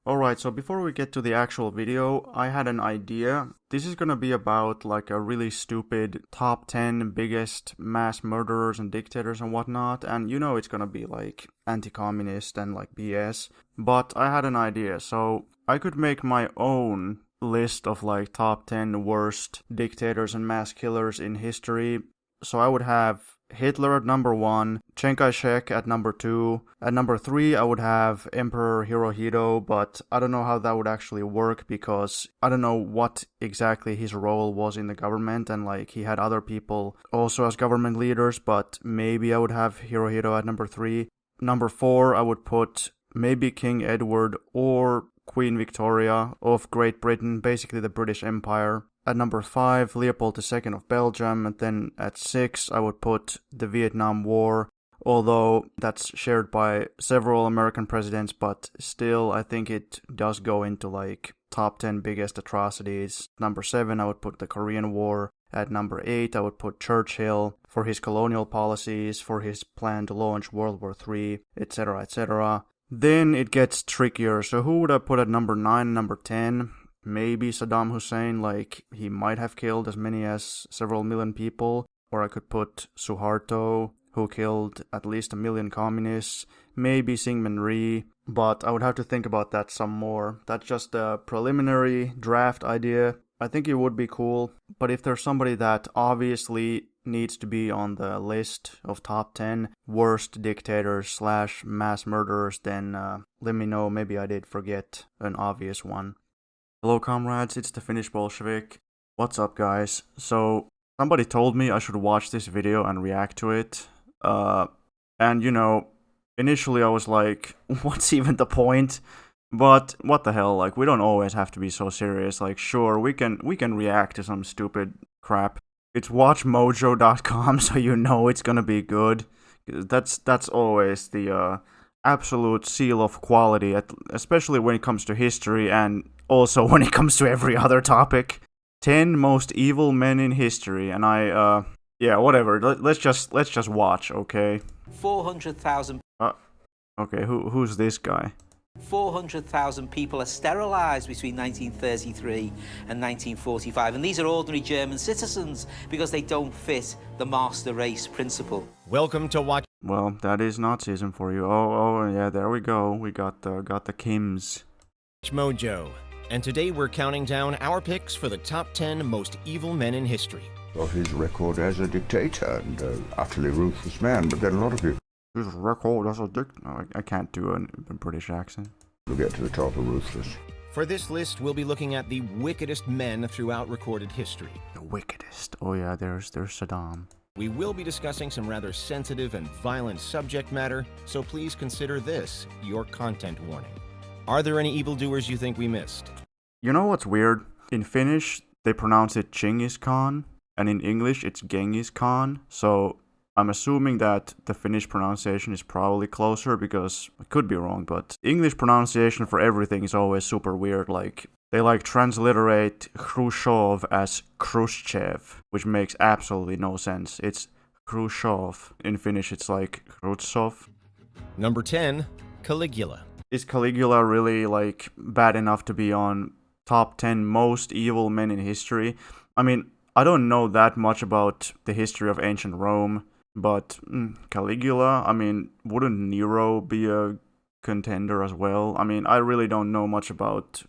Alright, so before we get to the actual video, I had an idea. This is gonna be about like a really stupid top 10 biggest mass murderers and dictators and whatnot, and you know it's gonna be like anti-communist and like BS. But I had an idea, so I could make my own list of like top 10 worst dictators and mass killers in history. So I would have Hitler at number 1, Chiang Kai-shek at number 2. At number 3, I would have Emperor Hirohito, but I don't know how that would actually work because I don't know what exactly his role was in the government, and like he had other people also as government leaders, but maybe I would have Hirohito at number 3. Number 4, I would put maybe King Edward or Queen Victoria of Great Britain, basically the British Empire. At number 5, Leopold II of Belgium, and then at 6, I would put the Vietnam War, although that's shared by several American presidents, but still, I think it does go into like top 10 biggest atrocities. Number 7, I would put the Korean War. At number 8, I would put Churchill for his colonial policies, for his plan to launch World War III, etc., etc. Then it gets trickier, so who would I put at number 9 and number 10? Maybe Saddam Hussein, like he might have killed as many as several million people. Or I could put Suharto, who killed at least 1 million communists. Maybe Syngman Rhee, but I would have to think about that some more. That's just a preliminary draft idea. I think it would be cool, but if there's somebody that obviously needs to be on the list of top 10 worst dictators slash mass murderers, then let me know. Maybe I did forget an obvious one. Hello comrades, it's the Finnish Bolshevik. What's up guys? So, somebody told me I should watch this video and react to it. And you know, initially I was like, what's even the point? But what the hell, like we don't always have to be so serious. Like sure, we can react to some stupid crap. It's WatchMojo.com, so you know it's gonna be good. That's always the absolute seal of quality, especially when it comes to history and also when it comes to every other topic. 10 most evil men in history, and yeah, whatever. Let's just watch, okay? 400,000. Okay, who's this guy? 400,000 people are sterilized between 1933 and 1945, and these are ordinary German citizens because they don't fit the master race principle. Welcome to Watch. Well, that is Nazism for you. Oh, yeah, there we go. We got the Kims. WatchMojo, and today we're counting down our picks for the top 10 most evil men in history. Of his record as a dictator and utterly ruthless man, but then a lot of people His record as a no, I can't do a British accent. will get to the top of ruthless. For this list, we'll be looking at the wickedest men throughout recorded history. The wickedest. Oh yeah, there's Saddam. We will be discussing some rather sensitive and violent subject matter, so please consider this your content warning. Are there any evildoers you think we missed? You know what's weird? In Finnish, they pronounce it Genghis Khan, and in English, it's Genghis Khan, so I'm assuming that the Finnish pronunciation is probably closer because I could be wrong, but English pronunciation for everything is always super weird. Like, they like transliterate Khrushchev as Khrushchev, which makes absolutely no sense. It's Khrushchev. In Finnish, it's like Khrushchev. Number 10, Caligula. Is Caligula really, like, bad enough to be on top 10 most evil men in history? I mean, I don't know that much about the history of ancient Rome, but Caligula, I mean, wouldn't Nero be a contender as well? I mean, I really don't know much about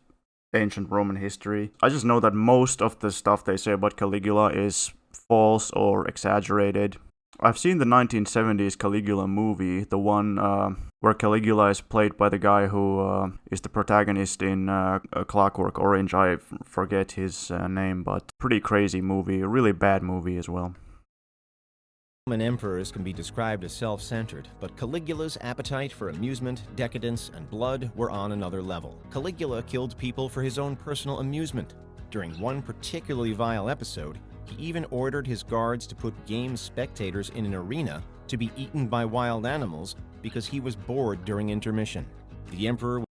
ancient Roman history. I just know that most of the stuff they say about Caligula is false or exaggerated. I've seen the 1970s Caligula movie, the one where Caligula is played by the guy who is the protagonist in Clockwork Orange. I forget his name, but pretty crazy movie, a really bad movie as well. Roman emperors can be described as self-centered, but Caligula's appetite for amusement, decadence, and blood were on another level. Caligula killed people for his own personal amusement. During one particularly vile episode, he even ordered his guards to put game spectators in an arena to be eaten by wild animals because he was bored during intermission. The emperor...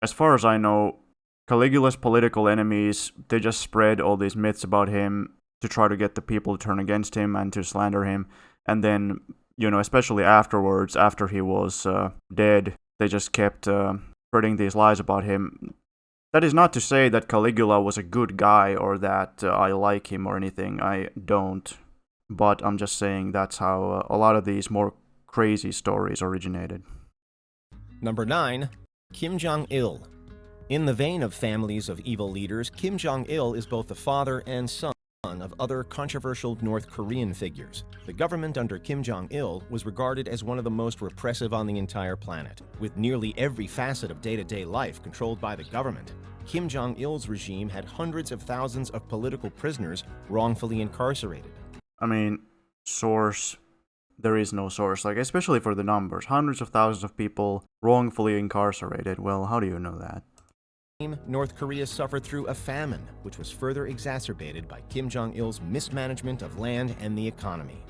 As far as I know, Caligula's political enemies, they just spread all these myths about him to try to get the people to turn against him and to slander him. And then, you know, especially afterwards, after he was dead, they just kept spreading these lies about him. That is not to say that Caligula was a good guy or that I like him or anything. I don't. But I'm just saying that's how a lot of these more crazy stories originated. Number 9. Kim Jong-il. In the vein of families of evil leaders, Kim Jong-il is both the father and son of other controversial North Korean figures. The government under Kim Jong-il was regarded as one of the most repressive on the entire planet, with nearly every facet of day-to-day life controlled by the government. Kim Jong-il's regime had hundreds of thousands of political prisoners wrongfully incarcerated. I mean, source, there is no source, like especially for the numbers. Hundreds of thousands of people wrongfully incarcerated. Well, how do you know that? North Korea suffered through a famine, which was further exacerbated by Kim Jong-il's mismanagement of land and the economy.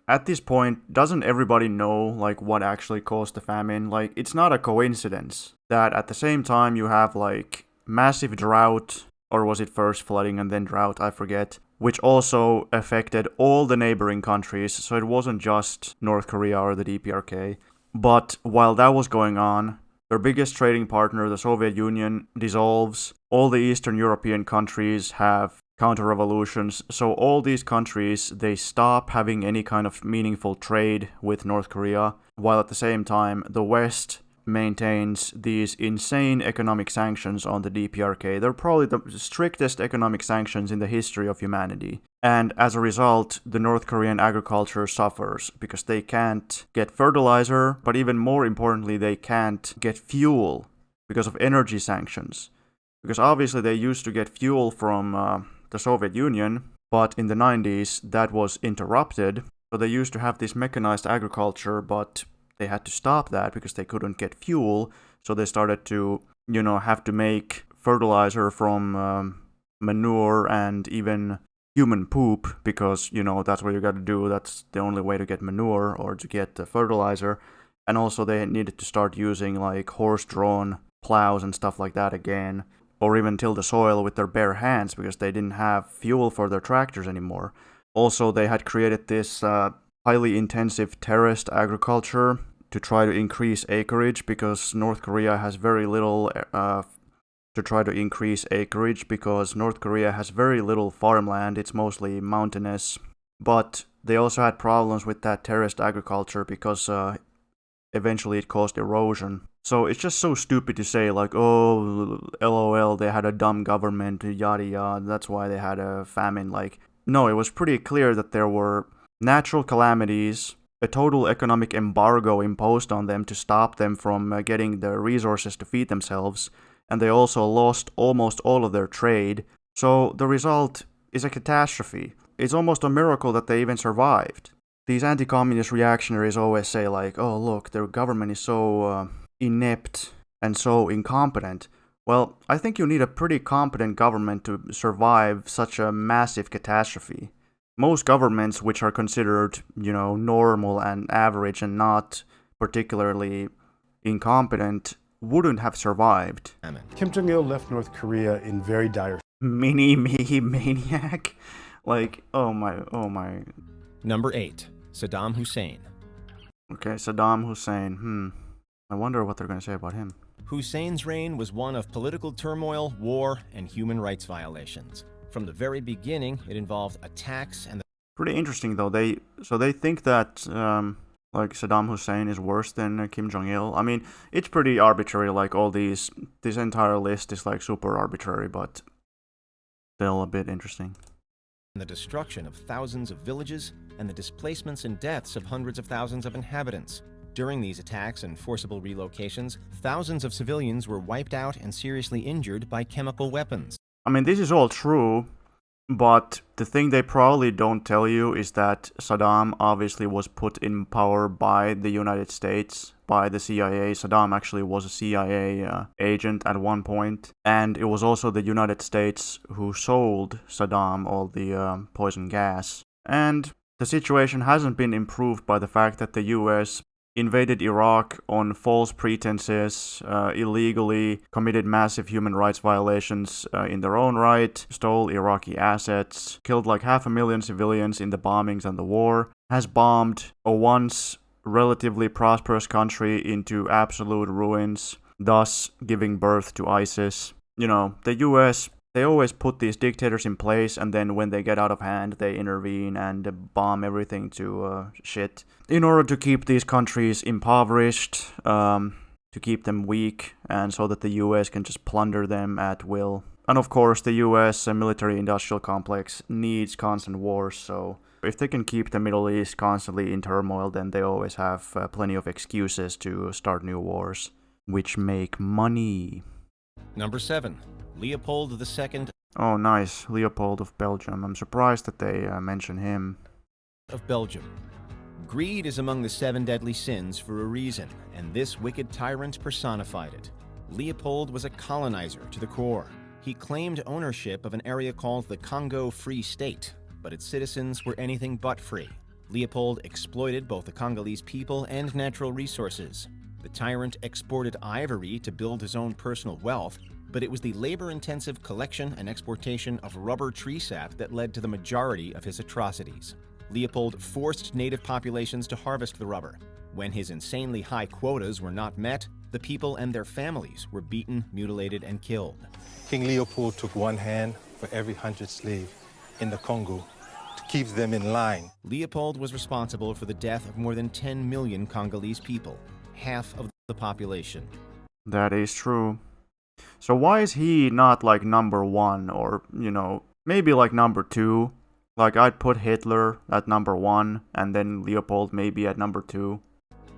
At this point, doesn't everybody know like what actually caused the famine? Like, it's not a coincidence that at the same time you have like massive drought, or was it first flooding and then drought, I forget, which also affected all the neighboring countries, so it wasn't just North Korea or the DPRK. But while that was going on, their biggest trading partner, the Soviet Union, dissolves. All the Eastern European countries have counter-revolutions, so all these countries, they stop having any kind of meaningful trade with North Korea, while at the same time, the West maintains these insane economic sanctions on the DPRK. They're probably the strictest economic sanctions in the history of humanity. And as a result, the North Korean agriculture suffers because they can't get fertilizer, but even more importantly, they can't get fuel because of energy sanctions. Because obviously they used to get fuel from the Soviet Union, but in the 90s that was interrupted. So they used to have this mechanized agriculture, but they had to stop that because they couldn't get fuel, so they started to, have to make fertilizer from manure and even human poop, because, that's what you got to do. That's the only way to get manure or to get fertilizer. And also they needed to start using like horse-drawn plows and stuff like that again, or even till the soil with their bare hands because they didn't have fuel for their tractors anymore. Also, they had created this highly intensive terraced agriculture to try to increase acreage, because North Korea has very little farmland. It's mostly mountainous. But they also had problems with that terraced agriculture because eventually it caused erosion. So it's just so stupid to say like, oh, LOL, they had a dumb government, yada yada, that's why they had a famine. Like, no, it was pretty clear that there were natural calamities, a total economic embargo imposed on them to stop them from getting the resources to feed themselves, and they also lost almost all of their trade. So the result is a catastrophe. It's almost a miracle that they even survived. These anti-communist reactionaries always say like, oh look, their government is so inept and so incompetent. Well, I think you need a pretty competent government to survive such a massive catastrophe. Most governments which are considered, normal and average and not particularly incompetent wouldn't have survived. Kim Jong-il left North Korea in very dire... Mini-me maniac? Like, oh my... Number 8. Saddam Hussein. Okay, Saddam Hussein. I wonder what they're going to say about him. Hussein's reign was one of political turmoil, war, and human rights violations. From the very beginning, it involved attacks and... Pretty interesting, though. They think that, Saddam Hussein is worse than Kim Jong-il. I mean, it's pretty arbitrary, like, this entire list is, like, super arbitrary, but still a bit interesting. The destruction of thousands of villages and the displacements and deaths of hundreds of thousands of inhabitants. During these attacks and forcible relocations, thousands of civilians were wiped out and seriously injured by chemical weapons. I mean, this is all true, but the thing they probably don't tell you is that Saddam obviously was put in power by the United States, by the CIA. Saddam actually was a CIA agent at one point, and it was also the United States who sold Saddam all the poison gas. And the situation hasn't been improved by the fact that the US invaded Iraq on false pretenses, illegally committed massive human rights violations in their own right, stole Iraqi assets, killed like 500,000 civilians in the bombings and the war, has bombed a once relatively prosperous country into absolute ruins, thus giving birth to ISIS. You know, the US, they always put these dictators in place, and then when they get out of hand, they intervene and bomb everything to shit in order to keep these countries impoverished, to keep them weak, and so that the US can just plunder them at will. And of course, the US military-industrial complex needs constant wars, so if they can keep the Middle East constantly in turmoil, then they always have plenty of excuses to start new wars, which make money. Number 7. Leopold II Oh, nice. Leopold of Belgium. I'm surprised that they mention him. of Belgium. Greed is among the 7 deadly sins for a reason, and this wicked tyrant personified it. Leopold was a colonizer to the core. He claimed ownership of an area called the Congo Free State, but its citizens were anything but free. Leopold exploited both the Congolese people and natural resources. The tyrant exported ivory to build his own personal wealth, but it was the labor-intensive collection and exportation of rubber tree sap that led to the majority of his atrocities. Leopold forced native populations to harvest the rubber. When his insanely high quotas were not met, the people and their families were beaten, mutilated, and killed. King Leopold took one hand for every 100 slaves in the Congo to keep them in line. Leopold was responsible for the death of more than 10 million Congolese people, half of the population. That is true. So why is he not like number 1, or, you know, maybe like number 2? Like, I'd put Hitler at number 1, and then Leopold maybe at number 2.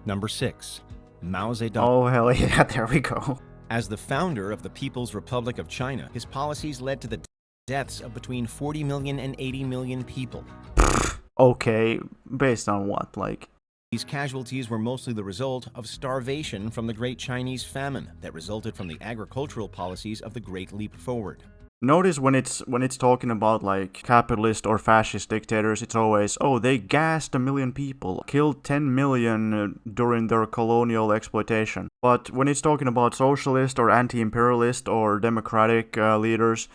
Number 6. Mao Zedong. Oh, hell yeah, there we go. As the founder of the People's Republic of China, his policies led to the deaths of between 40 million and 80 million people. Okay, based on what? Like, These casualties were mostly the result of starvation from the Great Chinese Famine that resulted from the agricultural policies of the Great Leap Forward. notice when it's talking about like capitalist or fascist dictators, it's always, oh, they gassed 1 million people, killed 10 million during their colonial exploitation. But when it's talking about socialist or anti-imperialist or democratic leaders,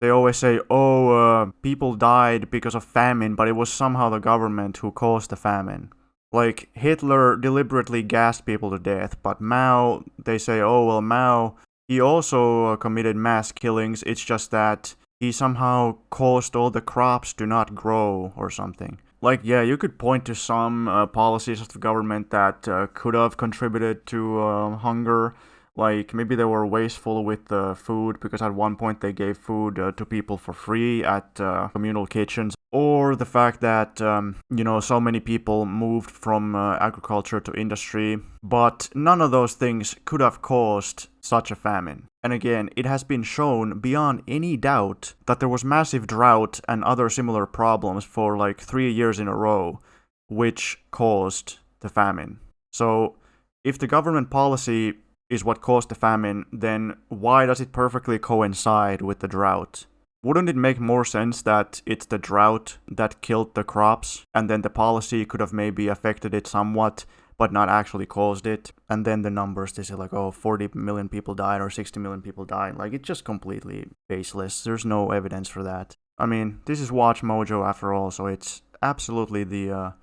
they always say, oh, people died because of famine, but it was somehow the government who caused the famine. Like, Hitler deliberately gassed people to death, but Mao, they say, oh, well, Mao, he also committed mass killings, it's just that he somehow caused all the crops to not grow or something. Like, yeah, you could point to some policies of the government that could have contributed to hunger. Like, maybe they were wasteful with food, because at one point they gave food to people for free at communal kitchens. Or the fact that, so many people moved from agriculture to industry. But none of those things could have caused such a famine. And again, it has been shown beyond any doubt that there was massive drought and other similar problems for like 3 years in a row, which caused the famine. So, if the government policy is what caused the famine, then why does it perfectly coincide with the drought? Wouldn't it make more sense that it's the drought that killed the crops, and then the policy could have maybe affected it somewhat, but not actually caused it? And then the numbers, they say like, oh, 40 million people died or 60 million people died. Like, it's just completely baseless. There's no evidence for that. I mean, this is WatchMojo after all, so it's absolutely the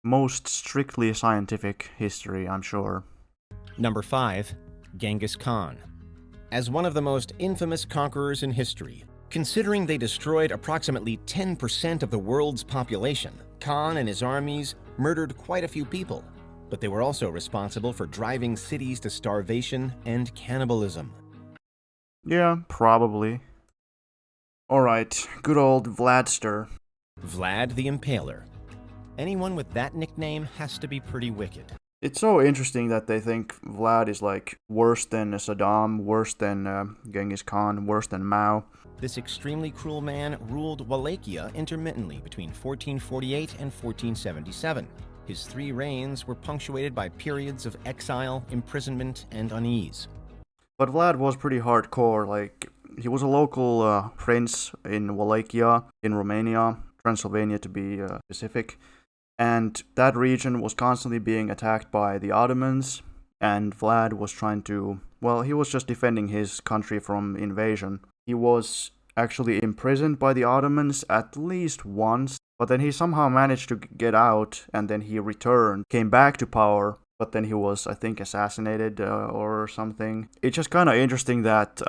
most strictly scientific history, I'm sure. Number 5. Genghis Khan. As one of the most infamous conquerors in history, considering they destroyed approximately 10% of the world's population, Khan and his armies murdered quite a few people, but they were also responsible for driving cities to starvation and cannibalism. Yeah, probably. Alright, good old Vladster. Vlad the Impaler. Anyone with that nickname has to be pretty wicked. It's so interesting that they think Vlad is like worse than Saddam, worse than Genghis Khan, worse than Mao. This extremely cruel man ruled Wallachia intermittently between 1448 and 1477. His 3 reigns were punctuated by periods of exile, imprisonment, and unease. But Vlad was pretty hardcore. Like, he was a local prince in Wallachia, in Romania, Transylvania to be specific. And that region was constantly being attacked by the Ottomans, and Vlad was trying to, well, he was just defending his country from invasion. He was actually imprisoned by the Ottomans at least once, but then he somehow managed to get out, and then he returned, came back to power, but then he was, I think, assassinated or something. It's just kind of interesting that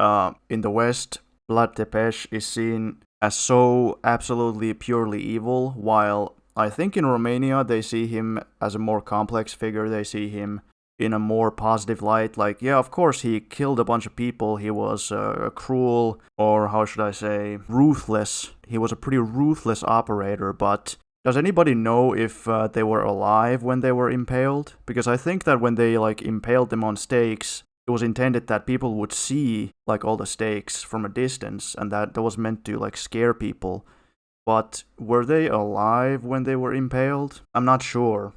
in the West, Vlad Tepes is seen as so absolutely purely evil, while I think in Romania they see him as a more complex figure. They see him in a more positive light. Like, yeah, of course he killed a bunch of people. He was cruel, or how should I say, ruthless. He was a pretty ruthless operator, but does anybody know if they were alive when they were impaled? Because I think that when they impaled them on stakes, it was intended that people would see all the stakes from a distance, and that was meant to scare people. But were they alive when they were impaled? I'm not sure.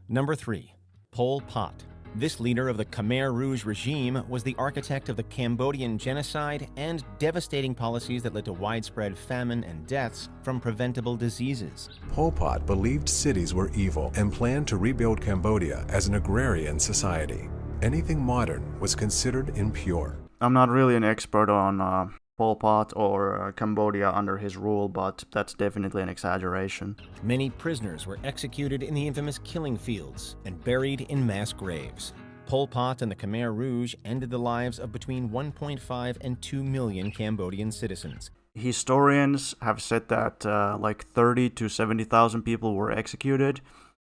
Number 3. Pol Pot. This leader of the Khmer Rouge regime was the architect of the Cambodian genocide and devastating policies that led to widespread famine and deaths from preventable diseases. Pol Pot believed cities were evil and planned to rebuild Cambodia as an agrarian society. Anything modern was considered impure. I'm not really an expert on Pol Pot or Cambodia under his rule, but that's definitely an exaggeration. Many prisoners were executed in the infamous killing fields and buried in mass graves. Pol Pot and the Khmer Rouge ended the lives of between 1.5 and 2 million Cambodian citizens. Historians have said that 30 to 70,000 people were executed,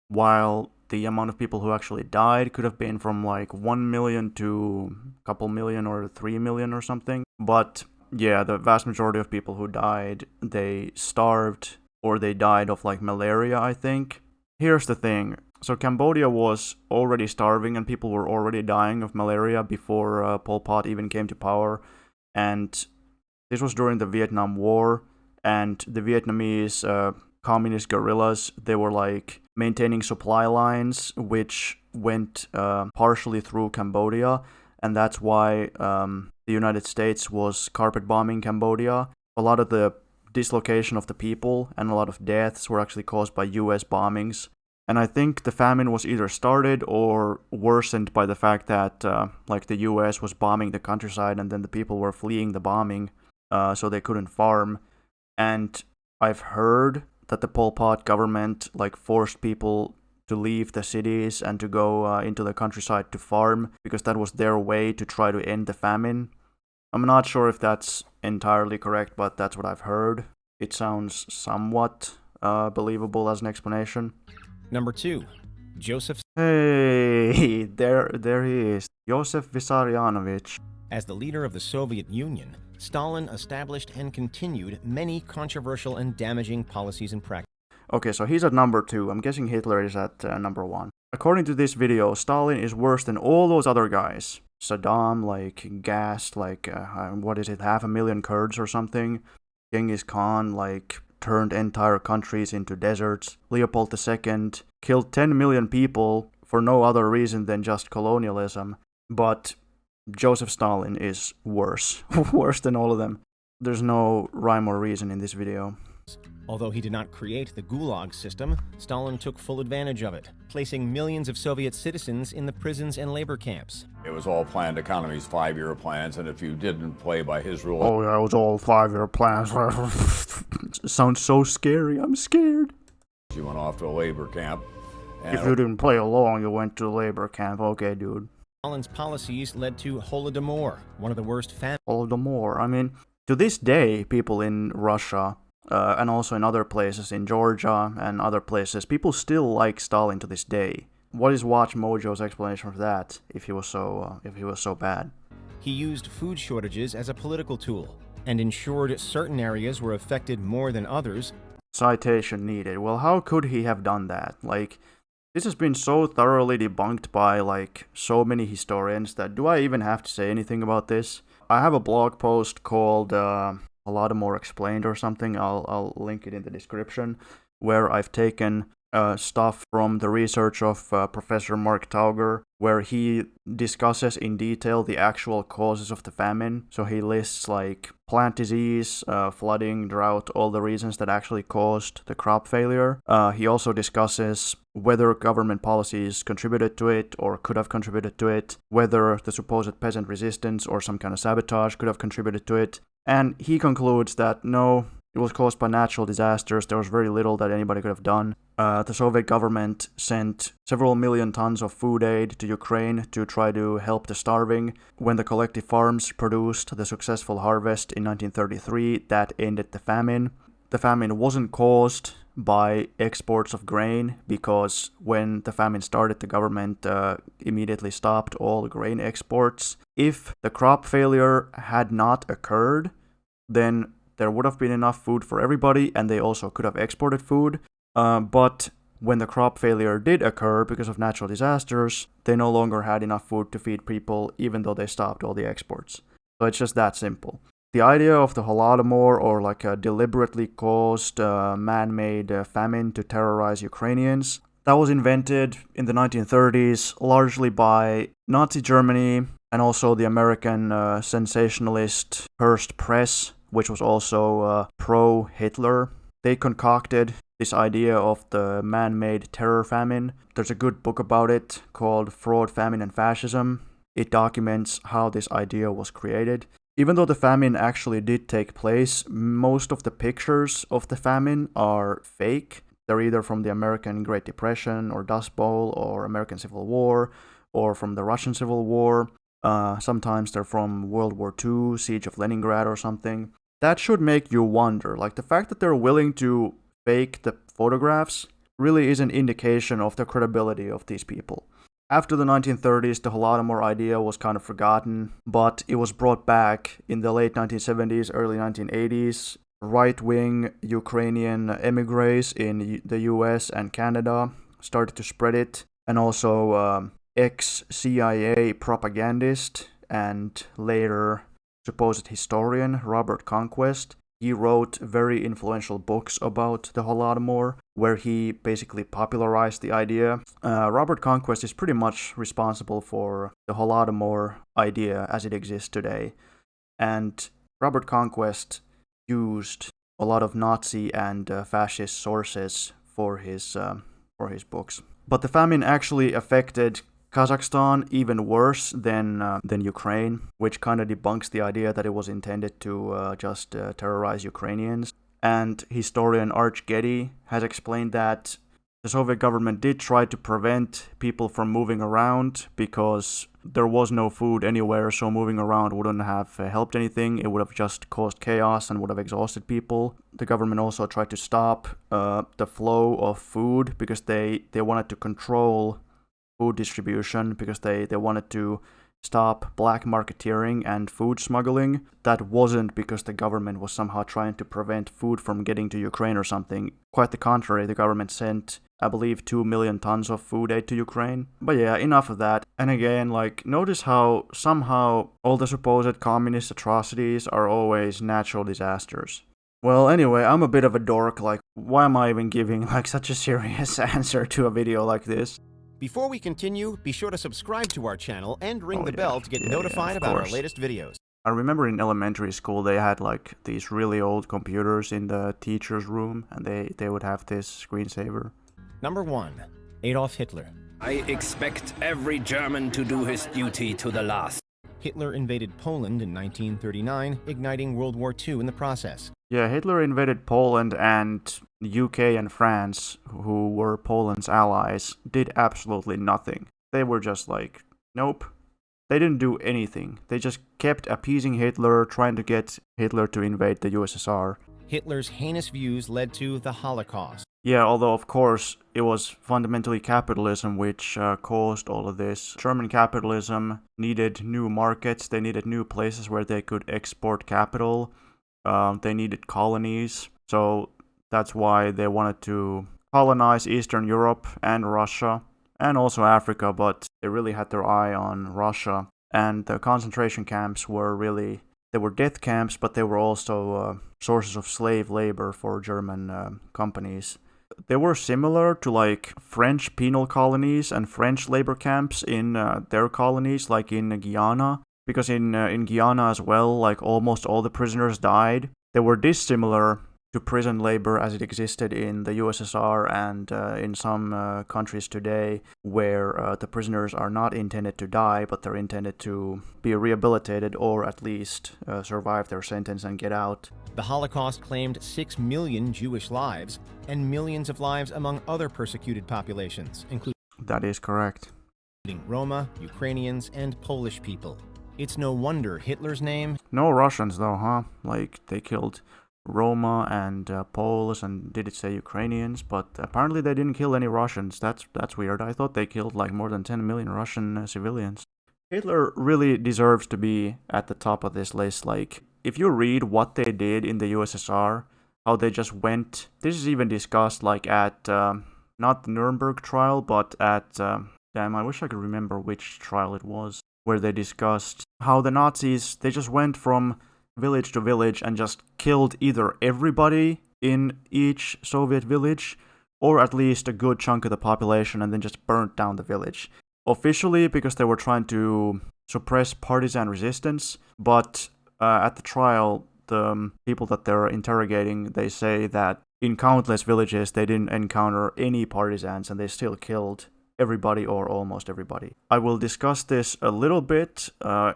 while the amount of people who actually died could have been from 1 million to a couple million or 3 million or something. But yeah, the vast majority of people who died, they starved or they died of malaria, I think. Here's the thing. So Cambodia was already starving and people were already dying of malaria before Pol Pot even came to power. And this was during the Vietnam War, and the Vietnamese communist guerrillas, they were maintaining supply lines which went partially through Cambodia, and that's why the United States was carpet bombing Cambodia. A lot of the dislocation of the people and a lot of deaths were actually caused by US bombings. And I think the famine was either started or worsened by the fact that the US was bombing the countryside and then the people were fleeing the bombing, so they couldn't farm. And I've heard that the Pol Pot government forced people to leave the cities and to go into the countryside to farm, because that was their way to try to end the famine. I'm not sure if that's entirely correct, but that's what I've heard. It sounds somewhat believable as an explanation. Number 2. Joseph. Hey, there he is. Josef Vissarionovich. As the leader of the Soviet Union, Stalin established and continued many controversial and damaging policies and practices. Okay, so he's at number 2. I'm guessing Hitler is at number 1. According to this video, Stalin is worse than all those other guys. Saddam, gassed, what is it, 500,000 Kurds or something? Genghis Khan, turned entire countries into deserts. Leopold II killed 10 million people for no other reason than just colonialism. But Joseph Stalin is worse. Worse than all of them. There's no rhyme or reason in this video. Although he did not create the gulag system, Stalin took full advantage of it, placing millions of Soviet citizens in the prisons and labor camps. It was all planned economies, 5-year plans, and if you didn't play by his rules... Oh yeah, it was all 5-year plans. Sounds so scary, I'm scared. You went off to a labor camp. If you didn't play along, you went to a labor camp. Okay, dude. Stalin's policies led to Holodomor, one of the worst famines. Holodomor. I mean, to this day, people in Russia... and also in other places, in Georgia and other places, people still like Stalin to this day. What is WatchMojo's explanation for that? If he was so bad, he used food shortages as a political tool and ensured certain areas were affected more than others. Citation needed. Well, how could he have done that? This has been so thoroughly debunked by so many historians that do I even have to say anything about this? I have a blog post called Holodomor Explained or something. I'll link it in the description, where I've taken stuff from the research of Professor Mark Tauger, where he discusses in detail the actual causes of the famine. So he lists plant disease, flooding, drought, all the reasons that actually caused the crop failure. He also discusses whether government policies contributed to it or could have contributed to it, whether the supposed peasant resistance or some kind of sabotage could have contributed to it. And he concludes that no, it was caused by natural disasters. There was very little that anybody could have done. the Soviet government sent several million tons of food aid to Ukraine to try to help the starving. When the collective farms produced the successful harvest in 1933, that ended the famine. The famine wasn't caused by exports of grain, because when the famine started, the government immediately stopped all grain exports. If the crop failure had not occurred, then there would have been enough food for everybody, and they also could have exported food. But when the crop failure did occur because of natural disasters, they no longer had enough food to feed people, even though they stopped all the exports. So it's just that simple. The idea of the Holodomor, or like a deliberately caused man-made famine to terrorize Ukrainians, that was invented in the 1930s largely by Nazi Germany and also the American sensationalist Hearst Press, which was also pro-Hitler. They concocted this idea of the man-made terror famine. There's a good book about it called Fraud, Famine, and Fascism. It documents how this idea was created. Even though the famine actually did take place, most of the pictures of the famine are fake. They're either from the American Great Depression or Dust Bowl or American Civil War or from the Russian Civil War. Sometimes they're from World War II, Siege of Leningrad or something. That should make you wonder. Like, the fact that they're willing to fake the photographs really is an indication of the credibility of these people. After the 1930s, the Holodomor idea was kind of forgotten, but it was brought back in the late 1970s, early 1980s. Right-wing Ukrainian emigres in the US and Canada started to spread it, and also ex-CIA propagandist and later supposed historian Robert Conquest. He wrote very influential books about the Holodomor, where he basically popularized the idea. Robert Conquest is pretty much responsible for the Holodomor idea as it exists today. And Robert Conquest used a lot of Nazi and fascist sources for his books. But the famine actually affected Kazakhstan even worse than Ukraine, which kind of debunks the idea that it was intended to just terrorize Ukrainians. And historian Arch Getty has explained that the Soviet government did try to prevent people from moving around because there was no food anywhere, so moving around wouldn't have helped anything. It would have just caused chaos and would have exhausted people. The government also tried to stop the flow of food because they wanted to control food distribution, because they wanted to stop black marketeering and food smuggling. That wasn't because the government was somehow trying to prevent food from getting to Ukraine or something. Quite the contrary, the government sent, I believe, 2 million tons of food aid to Ukraine. But yeah, enough of that. And again, like, notice how somehow all the supposed communist atrocities are always natural disasters. Well, anyway, I'm a bit of a dork. Like, why am I even giving like such a serious answer to a video like this? Before we continue, be sure to subscribe to our channel and ring the bell to get notified about our latest videos. I remember in elementary school they had like these really old computers in the teacher's room, and they would have this screensaver. Number 1. Adolf Hitler. I expect every German to do his duty to the last. Hitler invaded Poland in 1939, igniting World War II in the process. Yeah, Hitler invaded Poland, and UK and France, who were Poland's allies, did absolutely nothing. They were just like, nope. They didn't do anything. They just kept appeasing Hitler, trying to get Hitler to invade the USSR. Hitler's heinous views led to the Holocaust. Yeah, although of course it was fundamentally capitalism which caused all of this. German capitalism needed new markets, they needed new places where they could export capital, they needed colonies, so that's why they wanted to colonize Eastern Europe and Russia, and also Africa, but they really had their eye on Russia. And the concentration camps were really, they were death camps, but they were also sources of slave labor for German companies. They were similar to like French penal colonies and French labor camps in their colonies, like in Guyana, because in Guyana as well, like almost all the prisoners died. They were dissimilar to prison labor as it existed in the USSR and in some countries today, where the prisoners are not intended to die, but they're intended to be rehabilitated or at least survive their sentence and get out. The Holocaust claimed 6 million Jewish lives and millions of lives among other persecuted populations, including That is correct. Roma, Ukrainians, and Polish people. It's no wonder Hitler's name... No Russians though, huh? Like, they killed Roma and Poles, and did it say Ukrainians? But apparently they didn't kill any Russians. That's weird. I thought they killed like more than 10 million Russian civilians. Hitler really deserves to be at the top of this list. Like, if you read what they did in the USSR, how they just went... This is even discussed like at, not the Nuremberg trial, but at... damn, I wish I could remember which trial it was, where they discussed how the Nazis, they just went from village to village and just killed either everybody in each Soviet village, or at least a good chunk of the population, and then just burnt down the village. Officially, because they were trying to suppress partisan resistance, but at the trial, the people that they're interrogating, they say that in countless villages they didn't encounter any partisans and they still killed everybody or almost everybody. I will discuss this a little bit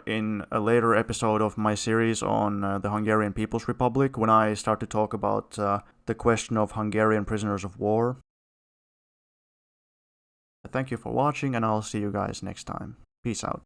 in a later episode of my series on the Hungarian People's Republic, when I start to talk about the question of Hungarian prisoners of war. Thank you for watching, and I'll see you guys next time. Peace out.